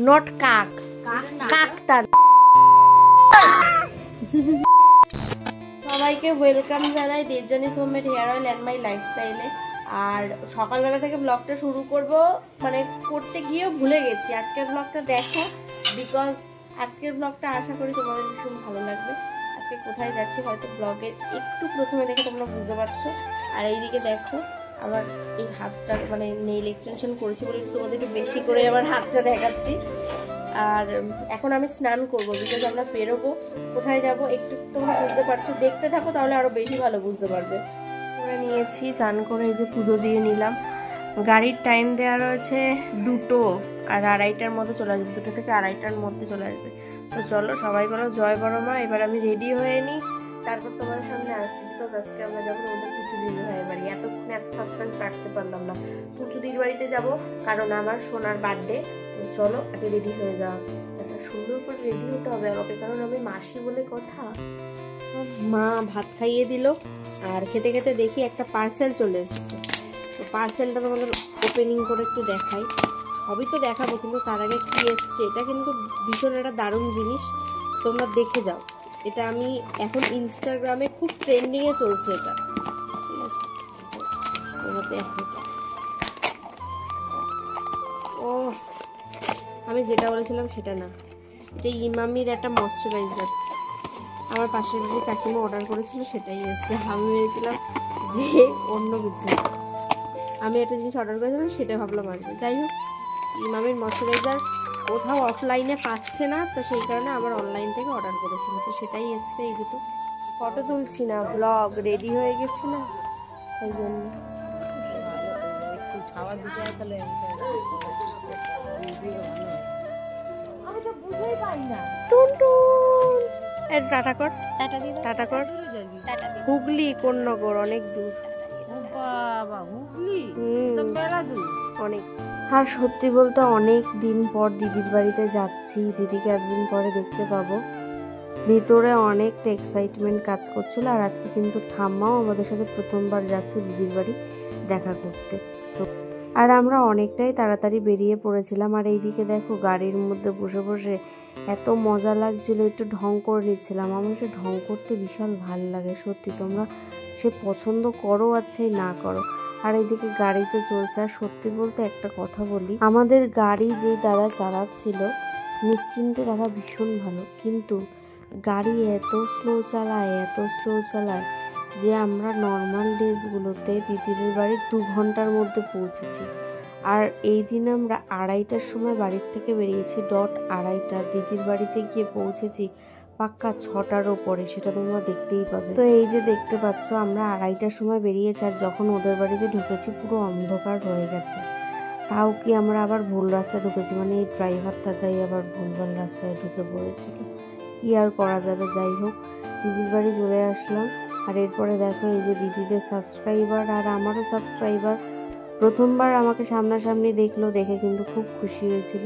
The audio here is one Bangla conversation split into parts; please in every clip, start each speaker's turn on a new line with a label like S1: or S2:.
S1: Not কাক কাকটা সবাইকে ওয়েলকাম জানাই Debjani's homemade hair oil and my লাইফস্টাইলে। আর সকালবেলা থেকে ব্লগটা শুরু করব, মানে করতে গিয়েও ভুলে গেছি। আজকের ব্লগটা দেখো, বিকজ আজকের ব্লগটা আশা করি তোমাদের ভীষণ ভালো লাগবে। আজকে কোথায় যাচ্ছি হয়তো ব্লগের একটু প্রথমে দেখে তোমরা বুঝতে পারছো। আর এইদিকে দেখো আবার এই হাতটা, মানে নেইল এক্সটেনশন করেছি বলে তোমাদের একটু বেশি করে আমার হাতটা দেখাচ্ছি। আর এখন আমি স্নান করবো, বিকজ আমরা বেরোবো। কোথায় যাব একটু তোমরা বুঝতে পারছো, দেখতে থাকো তাহলে আরো বেশি ভালো বুঝতে পারবে। করে নিয়েছি, চান করে এই যে পুজো দিয়ে নিলাম। গাড়ির টাইম দেওয়া রয়েছে 2টো, আর 2:30টার মধ্যে চলে আসবে, 2টো থেকে 2:30টার মধ্যে চলে আসবে। তো চলো সবাই বলো জয় বড় মা। এবার আমি রেডি হয়ে নিই, তারপর তোমার সামনে আসছি। বিকজ আজকে আমরা যাবো ওদের পুচুদির ভাইয়ের বাড়ি। এতক্ষণ এত সাসপেন্স রাখতে পারলাম না। পুচুদির বাড়িতে যাব কারণ আমার সোনার বার্থডে। চলো আগে রেডি হয়ে যাও, সুন্দর করে রেডি হতে হবে আমাকে, কারণ আমি মাসি বলে কথা। মা ভাত খাইয়ে দিল, আর খেতে খেতে দেখি একটা পার্সেল চলে এসছে। তো পার্সেলটা তোমাদের ওপেনিং করে একটু দেখাই। সবই তো দেখাবো, কিন্তু তার আগে কি এসছে, এটা কিন্তু ভীষণ একটা দারুণ জিনিস, তোমরা দেখে যাও। এটা আমি এখন ইনস্টাগ্রামে খুব ট্রেন্ডিংয়ে চলছে এটা, ঠিক আছে? তোমরা দেখো। ও আমি যেটা বলেছিলাম সেটা না, এটা ইমামির একটা ময়শ্চারাইজার। আমার পাশের বাড়ির কাকিমা অর্ডার করেছিল, সেটাই এসছে। আমি ভেবেছিলাম যে অন্য কিছু, আমি একটা জিনিস অর্ডার করেছিলাম সেটা ভাবলাম আসবে। যাই হোক, ইমামির ময়শ্চারাইজার কোথাও অফলাইনে পাচ্ছে না, তো সেই কারণে আমার অনলাইন থেকে অর্ডার করেছিল, তো সেটাই এসছে। এই দুটো ফটো তুলছি না, ব্লগ রেডি হয়ে গেছি না, এই জন্য। টাটা কর, টাটা কর। হুগলি কোন নগর, অনেক দূর, অনেক। আর সত্যি বলতে অনেক দিন পর দিদির বাড়িতে যাচ্ছি। দিদিকে একদিন পরে দেখতে পাবো, ভিতরে অনেকটা এক্সাইটমেন্ট কাজ করছিল। আর আজকে কিন্তু ঠাম্মাও আমাদের সাথে প্রথমবার যাচ্ছে দিদির বাড়ি দেখা করতে। তো আর আমরা অনেকটাই তাড়াতাড়ি বেরিয়ে পড়েছিলাম। আর এইদিকে দেখো গাড়ির মধ্যে বসে বসে এত মজা লাগছিল, একটু ঢং করে নিচ্ছিলাম। আমার সে ঢং করতে বিশাল ভাল লাগে সত্যি, তোমরা সে পছন্দ করো আর সেই না করো। আর এইদিকে গাড়িতে চলছে। আর সত্যি বলতে একটা কথা বলি, আমাদের গাড়ি যে দাদা চালাচ্ছিল নিশ্চিন্তে, দাদা ভীষণ ভালো, কিন্তু গাড়ি এত স্লো চালায় যে আমরা নর্মাল ডেজগুলোতে দিদির বাড়ি 2 ঘন্টার মধ্যে পৌঁছেছি। আর এই দিন আমরা 2:30টার সময় বাড়ির থেকে বেরিয়েছি, ডট 2:30টা। দিদির বাড়িতে গিয়ে পৌঁছেছি পাক্কা 6টার ওপরে, সেটা তোমরা দেখতেই পাবে। তো এই যে দেখতে পাচ্ছ আমরা 2:30টার সময় বেরিয়েছি, আর যখন ওদের বাড়িতে ঢুকেছি পুরো অন্ধকার হয়ে গেছে। তাও কি আমরা আবার ভুল রাস্তায় ঢুকেছি, মানে এই ড্রাইভার দাদাই আবার ভুলভাল রাস্তায় ঢুকে পড়েছিল, কি আর করা যাবে। যাই হোক, দিদির বাড়ি চলে আসলাম। আর এরপরে দেখো এই যে দিদিদের সাবস্ক্রাইবার আর আমারও সাবস্ক্রাইবার প্রথমবার আমাকে সামনাসামনি দেখলো, দেখে কিন্তু খুব খুশি হয়েছিল।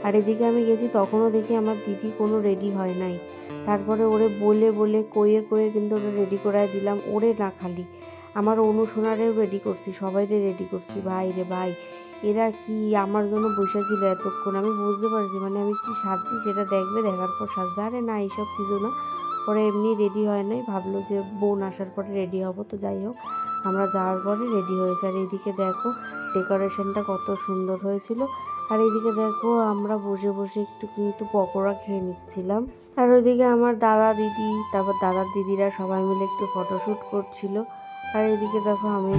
S1: আর এদিকে আমি গেছি, তখনও দেখি আমার দিদি কোনো রেডি হয় নাই। তারপরে ওরে বলে কয়ে কিন্তু ওরা রেডি করায় দিলাম। ওরে না, খালি আমার অনুশোনারেও রেডি করছি, সবাইরে রেডি করছি। ভাই রে ভাই, এরা কি আমার জন্য বসেছিল এতক্ষণ। আমি বুঝতে পারছি, মানে আমি কি সাজছি সেটা দেখবে, দেখার পর সাজবে। আরে না, এইসব কিছু না, ওরা এমনি রেডি হয় নাই, ভাবলো যে বোন আসার পরে রেডি হবো। তো যাই হোক, আমরা যাওয়ার পরে রেডি হয়েছে। আর এইদিকে দেখো ডেকোরেশনটা কত সুন্দর হয়েছিল। আর এইদিকে দেখো আমরা বসে বসে একটু কিন্তু পকোড়া খেয়ে নিচ্ছিলাম। আর ওইদিকে আমার দাদা দিদি, তারপর দাদার দিদিরা সবাই মিলে একটু ফটোশ্যুট করছিল। আর এইদিকে দেখো আমি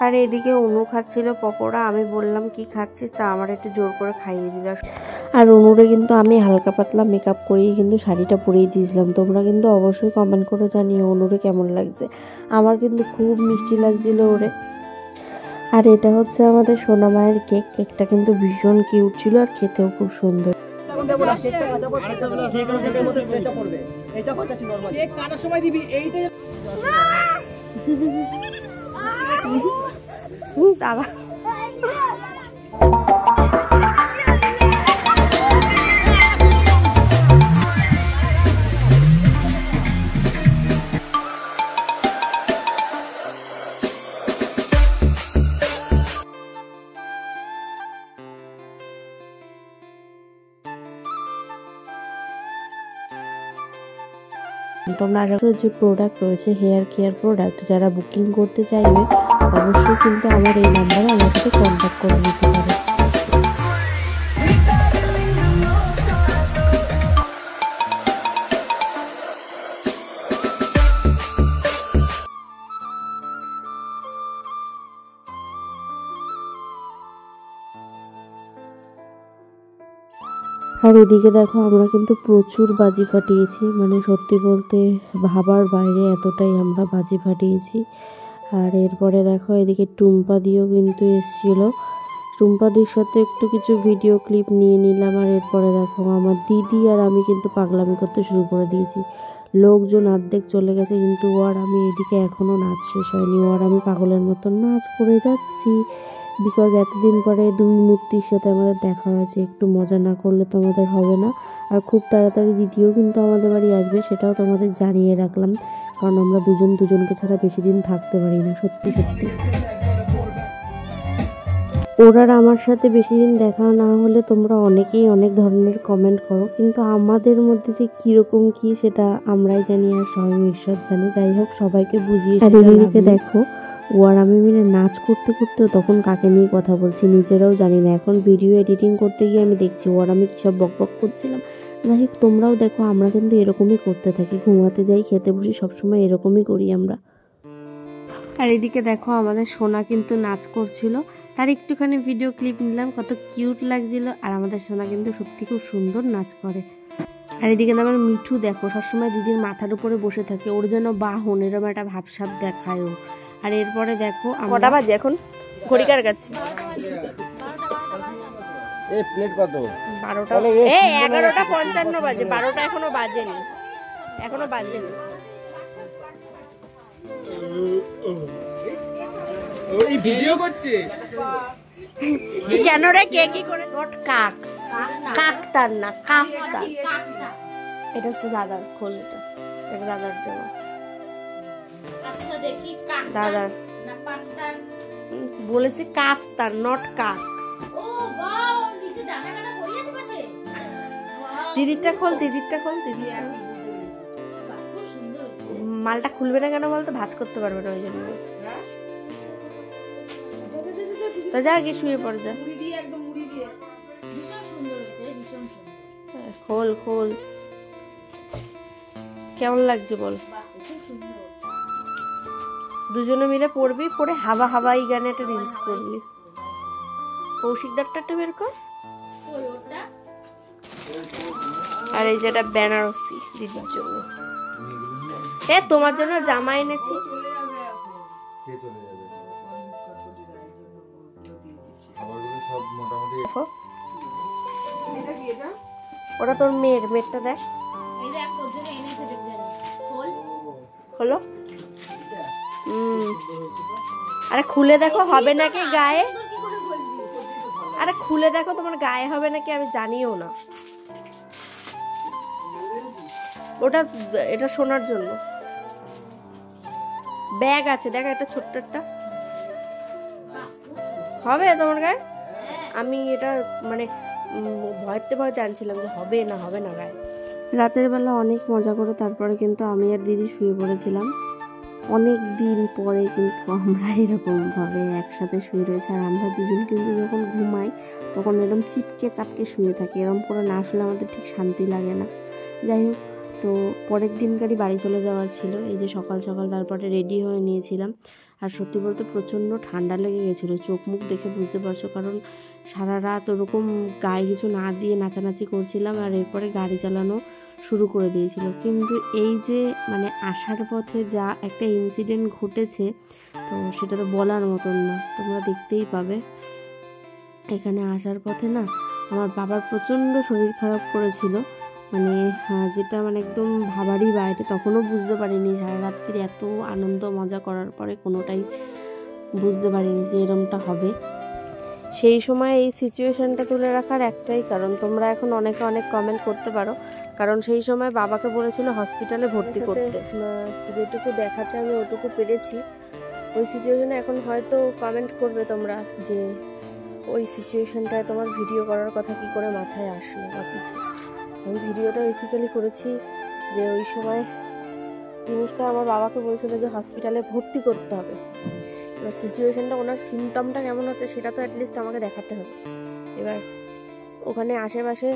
S1: আর এদিকে অনু খাচ্ছিল পকোড়া। আমি বললাম কি খাচ্ছিস, তা আমার একটু জোর করে খাইয়ে দিল। আর অনুরে কিন্তু আমি হালকা পাতলা মেকআপ করিয়ে কিন্তু শাড়িটা পরিয়ে দিয়েছিলাম। তোমরা কিন্তু অবশ্যই কমেন্ট করে জানিও অনুরে কেমন লাগছে। আমার কিন্তু খুব মিষ্টি লাগছিল ওরে। আর এটা হচ্ছে আমাদের সোনা মায়ের কেক। কেকটা কিন্তু ভীষণ কিউট ছিল, আর খেতেও খুব সুন্দর। দাঁড়া। তোমরা আশা করি যে প্রোডাক্ট রয়েছে হেয়ার কেয়ার প্রোডাক্ট যারা বুকিং করতে চাইবে অবশ্যই কিন্তু আমার এই নাম্বারে আমার সাথে কন্ট্যাক্ট করে দিতে পারে। আর এদিকে দেখো আমরা কিন্তু প্রচুর বাজি ফাটিয়েছি, মানে সত্যি বলতে ভাবার বাইরে এতটাই আমরা বাজি ফাটিয়েছি। আর এরপরে দেখো এদিকে টুম্পা দিও কিন্তু এসেছিল, টুম্পাদির সাথে একটু কিছু ভিডিও ক্লিপ নিয়ে নিলাম। আর এরপরে দেখো আমার দিদি আর আমি কিন্তু পাগলামি করতে শুরু করে দিয়েছি। লোকজন অর্ধেক চলে গেছে কিন্তু ও আর আমি এদিকে এখনও নাচ শেষ হয়নি, ও আর আমি পাগলের মতন নাচ করে যাচ্ছি। বিকজ এতদিন পরে দুই মূর্তির সাথে আমাদের দেখা হয়েছে, একটু মজা না করলে তো আমাদের হবে না। আর খুব তাড়াতাড়ি দিদিও কিন্তু আমাদের বাড়ি আসবে, সেটাও তোমাদের জানিয়ে রাখলাম, কারণ আমরা দুজনকে ছাড়া বেশি দিন থাকতে পারি না। সত্যি সত্যি ওর আর আমার সাথে বেশি দিন দেখা না হলে তোমরা অনেকেই অনেক ধরনের কমেন্ট করো, কিন্তু আমাদের মধ্যে যে কীরকম কী সেটা আমরাই জানি আর স্বয়ং ঈশ্বর জানে। যাই হোক, সবাইকে বুঝিয়ে এদিকে দেখো ও আর আমি মিলে নাচ করতে করতেও তখন কাকে নিয়ে কথা বলছি নিজেরাও জানি না। এখন ভিডিও এডিটিং করতে গিয়ে আমি দেখছি ও আর আমি কী সব বকবক করছিলাম। যাই হোক, তোমরাও দেখো আমরা কিন্তু এরকমই করতে থাকি, ঘুমাতে যাই, খেতে বসি, সবসময় এরকমই করি আমরা। আর এদিকে দেখো আমাদের সোনা কিন্তু নাচ করছিল, তার একটুখানি ভিডিও ক্লিপ নিলাম, কত কিউট লাগছিল। আর আমাদের সোনা কিন্তু সত্যি খুব সুন্দর নাচ করে। আর এদিকে আমার মিঠু দেখো সবসময় দিদির মাথার উপরে বসে থাকে, ওর যেন বাহন এরকম একটা ভাবসাব দেখায় ও। আর এরপরে দেখো কটা বাজে এখন, ঘড়িকার কাছে 11:55 বাজে, 12টা এখনো বাজেনি।
S2: ওই ভিডিও করছে
S1: কেন রে, কে কি করে? নট কাক, কাকতার না, কাফতার। এটা হচ্ছে দাদার খোল, এটা দাদার জন্য। দাদার বলেছি কাফতার, নট কাক। দিদিরটা খোল, মালটা খুলবে না কেন বলতো? ভাঁজ করতে পারবে না ওই জন্য। তা যা গিয়ে শুয়ে পড় যা। খোল কেমন লাগছে বল? দুজনে মিলে পড়বি, পড়ে হাওয়া এই গানে একটা রিলস করবি। কৌশিকদারটা বের কর। আর এই যেটা বেনারসি দিদির জন্য, তোমার জন্য জামা এনেছি। ওটা তোর মেয়েরটা দেখ, হলো। আরে খুলে দেখো হবে নাকি গায়ে, আরে খুলে দেখো তোমার গায়ে হবে নাকি, আমি জানিও না। এটা শোনার জন্য ব্যাগ আছে, দেখো একটা ছোট্ট একটা হবে তোমার গায়ে। আমি এটা মানে ভয়তে আনছিলাম যে হবে না গায়ে। রাতের বেলা অনেক মজা করে তারপরে কিন্তু আমি আর দিদি শুয়ে পড়েছিলাম। অনেক দিন পরে কিন্তু আমরা এরকমভাবে একসাথে শুয়ে রয়েছে। আর আমরা দুজন কিন্তু যখন ঘুমাই তখন এরকম চিপকে চাপকে শুয়ে থাকি, এরকম করে না আসলে আমাদের ঠিক শান্তি লাগে না। যাই হোক, তো পরের দিনকারই বাড়ি চলে যাওয়ার ছিল। এই যে সকাল তারপরে রেডি হয়ে নিয়েছিলাম। আর সত্যি বলতে প্রচণ্ড ঠান্ডা লেগে গেছিলো, চোখ মুখ দেখে বুঝতে পারছো, কারণ সারা রাত ওরকম গায়ে কিছু না দিয়ে নাচানাচি করছিলাম। আর এরপরে গাড়ি চালানো শুরু করে দিয়েছিল। কিন্তু এই যে মানে আসার পথে যা একটা ইনসিডেন্ট ঘটেছে, তো সেটা তো বলার মতন না, তোমরা দেখতেই পাবে। এখানে আসার পথে না আমার বাবার প্রচণ্ড শরীর খারাপ করেছিল, মানে যেটা মানে একদম ভাবারই বাইরে। তখনও বুঝতে পারিনি, সারা রাত্রির এত আনন্দ মজা করার পরে কোনোটাই বুঝতে পারিনি যে এরমটা হবে। সেই সময় এই সিচুয়েশানটা তুলে রাখার একটাই কারণ, তোমরা এখন অনেকে অনেক কমেন্ট করতে পারো, কারণ সেই সময় বাবাকে বলেছিল হসপিটালে ভর্তি করতে, যেটুকু দেখাতে আমি ওটুকু পেরেছি। ওই সিচুয়েশানে এখন হয়তো কমেন্ট করবে তোমরা যে ওই সিচুয়েশানটায় তোমার ভিডিও করার কথা কি করে মাথায় আসলো বা কিছু। আমি ভিডিওটা বেসিক্যালি করেছি যে ওই সময় জিনিসটা আমার বাবাকে বলেছিল যে হসপিটালে ভর্তি করতে হবে। এবার সিচুয়েশানটা, ওনার সিমটমটা কেমন হচ্ছে সেটা তো অ্যাটলিস্ট আমাকে দেখাতে হবে। এবার ওখানে আশেপাশে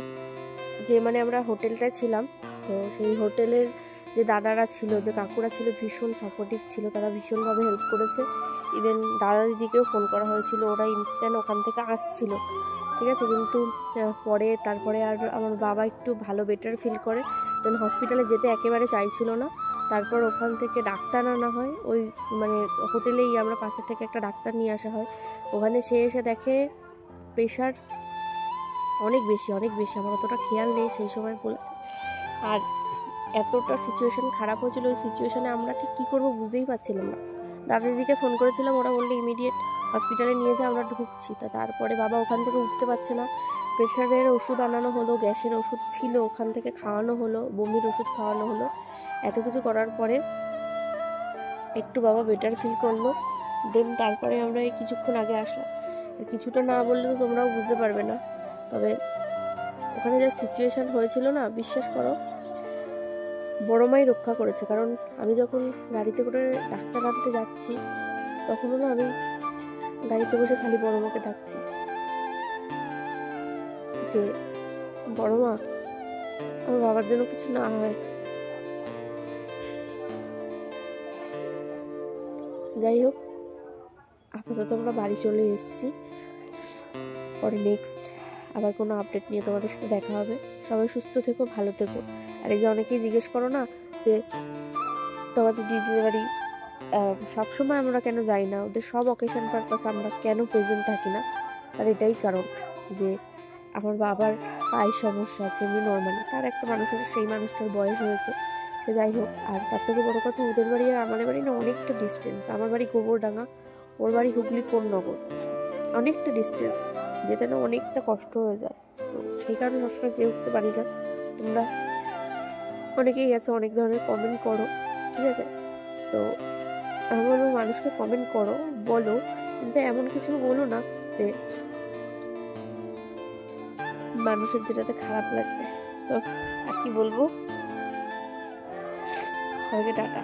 S1: যে আমরা হোটেলটায় ছিলাম, তো সেই হোটেলের যে দাদারা ছিল, যে কাকুরা ছিল, ভীষণ সাপোর্টিভ ছিল, তারা ভীষণভাবে হেল্প করেছে। ইভেন দাদা দিদিকেও ফোন করা হয়েছিল, ওরা ইনস্ট্যান্ট ওখান থেকে আসছিল, ঠিক আছে। কিন্তু তারপরে আর আমার বাবা একটু ভালো বেটার ফিল করে, দেন হসপিটালে যেতে একেবারে চাইছিল না। তারপর ওখান থেকে ডাক্তার আনা হয়, ওই হোটেলেই আমরা পাশে থেকে একটা ডাক্তার নিয়ে আসা হয়। ওখানে সে এসে দেখে প্রেশার অনেক বেশি। আমার অতটা খেয়াল নেই সেই সময় বলেছে। আর এতটা সিচুয়েশান খারাপ হয়েছিল, ওই সিচুয়েশানে আমরা ঠিক কী করবো বুঝতেই পারছিলাম না। দাদা দিদিকে ফোন করেছিলাম, ওরা বললে ইমিডিয়েট হসপিটালে নিয়ে যা, আমরা ঢুকছি। তারপরে বাবা ওখান থেকে উঠতে পারছে না, প্রেশারের ওষুধ আনানো হলো, গ্যাসের ওষুধ ছিল ওখান থেকে খাওয়ানো হলো, বমির ওষুধ খাওয়ানো হলো। এত কিছু করার পরে একটু বাবা বেটার ফিল করলো। দেন তারপরে আমরা এই কিছুক্ষণ আগে আসলাম। কিছুটা না বললে তো তোমরাও বুঝতে পারবে না। তবে ওখানে যা সিচুয়েশান হয়েছিল না, বিশ্বাস করো বড় মাই রক্ষা করেছে। কারণ আমি যখন গাড়িতে করে ডাক্তার আনতে যাচ্ছি, তখনও না আমি গাড়িতে বসে খালি বড় মাকে ডাকছি যে বড় মা, আমার বাবার জন্য কিছু না হয়। যাই হোক, আপাতত আমরা বাড়ি চলে এসেছি। পরে নেক্সট আবার কোনো আপডেট নিয়ে তোমাদের সাথে দেখা হবে। সবাই সুস্থ থেকো, ভালো থেকো। আর এই যে অনেকেই জিজ্ঞেস করো না যে তোমাদের দিদির বাড়ি সবসময় আমরা কেন যাই না, ওদের সব অকেশন পারপাস আমরা কেন প্রেজেন্ট থাকি না, আর এটাই কারণ যে আমার বাবার পায়ের সমস্যা আছে, এমনি নর্মালি। তার একটা মানুষের, সেই মানুষটার বয়স হয়েছে, সে যাই হোক। আর তার থেকে বড়ো কথা, ওদের বাড়ি আর আমাদের বাড়ি না অনেকটা ডিস্টেন্স। আমার বাড়ি গোবরডাঙ্গা, ওর বাড়ি হুগলি কোন্নগর, অনেকটা ডিস্টেন্স, যেতে না অনেকটা কষ্ট হয়ে যায়। তো সেই কারণে সবসময় যেয়ে উঠতে পারি না। তোমরা অনেকেই আছে, অনেক ধরনের কমেন্ট করো, ঠিক আছে। তো আমি বলবো মানুষকে কমেন্ট করো, বলো, কিন্তু এমন কিছু বলো না যে মানুষের যেটাতে খারাপ লাগবে। তো আর কি বলবো, সবাইকে টাটা।